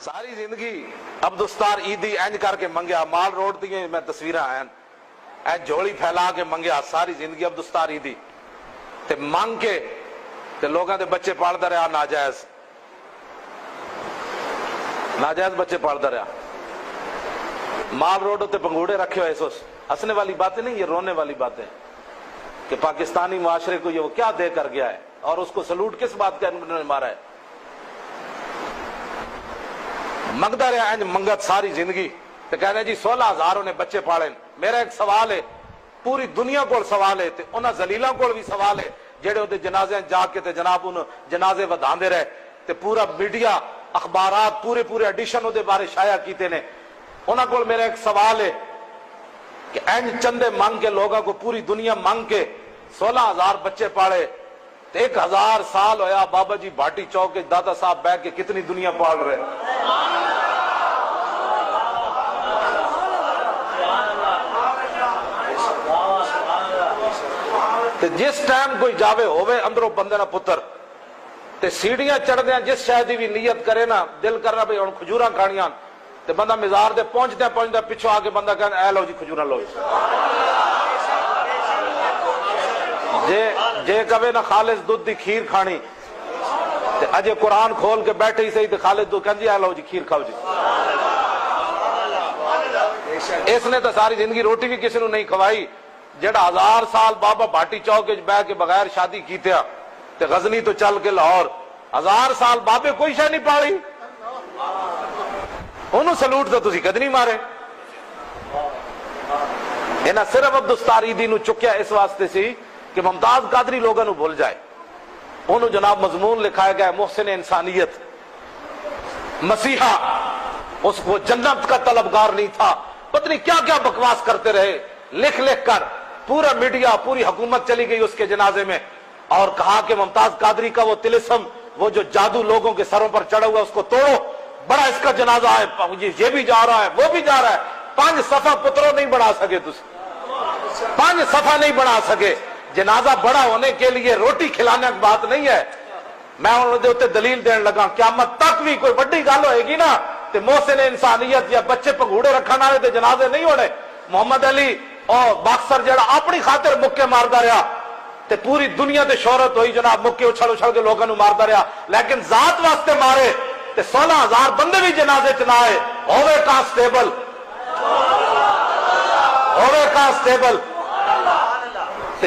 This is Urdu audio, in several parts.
ساری زندگی عبدالستار عیدی اینج کر کے منگیا، مال روڈ دی میں تصویراں آئیں اے جھولی پھیلا کے منگیا ساری زندگی عبدالستار عیدی تے منگ کے تے لوگاں دے بچے پالدا رہا ناجائز بچے پالدا رہا، مال روڈ تے پنگوڑے رکھے ہوئے سوس۔ ہنسنے والی باتیں نہیں، یہ رونے والی باتیں کہ پاکستانی معاشرے کو یہ وہ کیا دے کر گیا ہے اور اس کو سلوٹ کس بات کا انہوں نے مارا ہے۔ منگتا رہا انج منگت ساری زندگی تے کہنے جی 16,000 نے بچے پالے۔ میرا ایک سوال ہے، پوری دنیا کو سوال ہے تے انہاں ذلیلاں کو بھی سوال ہے جڑے اودے جنازے جا کے تے جناب ان جنازے وداندے رہے تے پورا میڈیا اخبارات پورے ایڈیشن اودے بارے شائع کیتے نے۔ انہاں کو میرا ایک سوال ہے کہ انج چندے مانگ کے لوگوں کو پوری دنیا مانگ کے 16,000 بچے پالے تے 1,000 سال ہویا بابا جی بھاٹی چوک کے دادا صاحب بیٹھ کے کتنی دنیا پال رہے۔ تے جس ٹائم کوئی جاوے ہوئے اندروں بندے نہ پتر تے سیڑھیاں چڑھ دیا جس شاید بھی نیت کرے نا دل کرنا بھئی ان کھجوراں کھانیاں تے بندہ مزار دے پہنچدے پچھو آ کے بندہ کہنا اے لو جی کھجوراں لو جے کبے نہ خالص دودھ دی کھیر کھانی تے اجے قرآن کھول کے بیٹھے ہی صحیح تے خالص دودھ کہن جی اے لو جی کھیر کھاؤ جی۔ اس نے تو ساری زندگی روٹی بھی کسی نے نہیں کھوائی جڑا 1000 سال بابا بھاٹی چوک بہ کے بغیر شادی کیتیا تے غزنی تو چل کے لاہور 1000 سال بابے کوئی شے نہیں پالی انہوں سلوٹ تو تسی کد نہیں مارے۔ انہاں صرف عبدالستار عیدی نو چکیا اس واسطے سی کہ ممتاز قادری لوگوں نو بھول جائے۔ انہوں جناب مضمون لکھایا گیا محسن انسانیت، مسیحا اس کو جنت کا طلبگار نہیں تھا، پتہ نہیں کیا کیا بکواس کرتے رہے لکھ کر پورا میڈیا پوری حکومت چلی گئی اس کے جنازے میں اور کہا کہ ممتاز قادری کا وہ طلسم وہ جو جادو لوگوں کے سروں پر چڑھا ہوا اس کو توڑو، بڑا اس کا جنازہ ہے یہ بھی جا رہا ہے وہ بھی جا رہا ہے۔ 5 صفحہ پتروں نہیں بڑھا سکے، 5 صفحہ نہیں بڑھا سکے۔ جنازہ بڑا ہونے کے لیے روٹی کھلانے کی بات نہیں ہے۔ میں انہوں نے دلیل دین لگا قیامت تک بھی کوئی بڑی گل ہوئے گی نا تے محسن انسانیت یا بچے پنگوڑے رکھنے والے تے جنازے نہیں ہونے۔ محمد علی اور باکسر جڑا اپنی خاطر مکے ماردا رہا تے پوری دنیا تے شہرت ہوئی جناب مکے اچھل کے لوگوں نو ماردا رہا، لیکن ذات واسطے مارے تے 16,000 بندے بھی جنازے چ نہ آئے۔ ہوے کانسٹیبل تے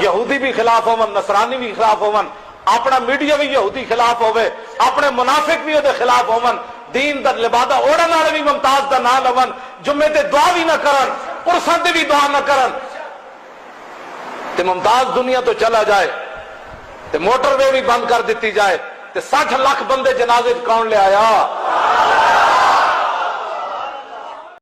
یہودی بھی خلاف ہون، نصرانی بھی خلاف ہون، اپنا میڈیا بھی یہودی خلاف ہوئے، اپنے منافق بھی دے خلاف ہون، دین دا لبادہ اوڑن والے بھی ممتاز دا نہ لون، جمعے تے دعا بھی نہ کرن، پرساں تے بھی دعا نہ کرن تے ممتاز دنیا تو چلا جائے تے موٹر وے بھی بند کر دیتی جائے تے 60 لاکھ بندے جنازے کون لے آیا۔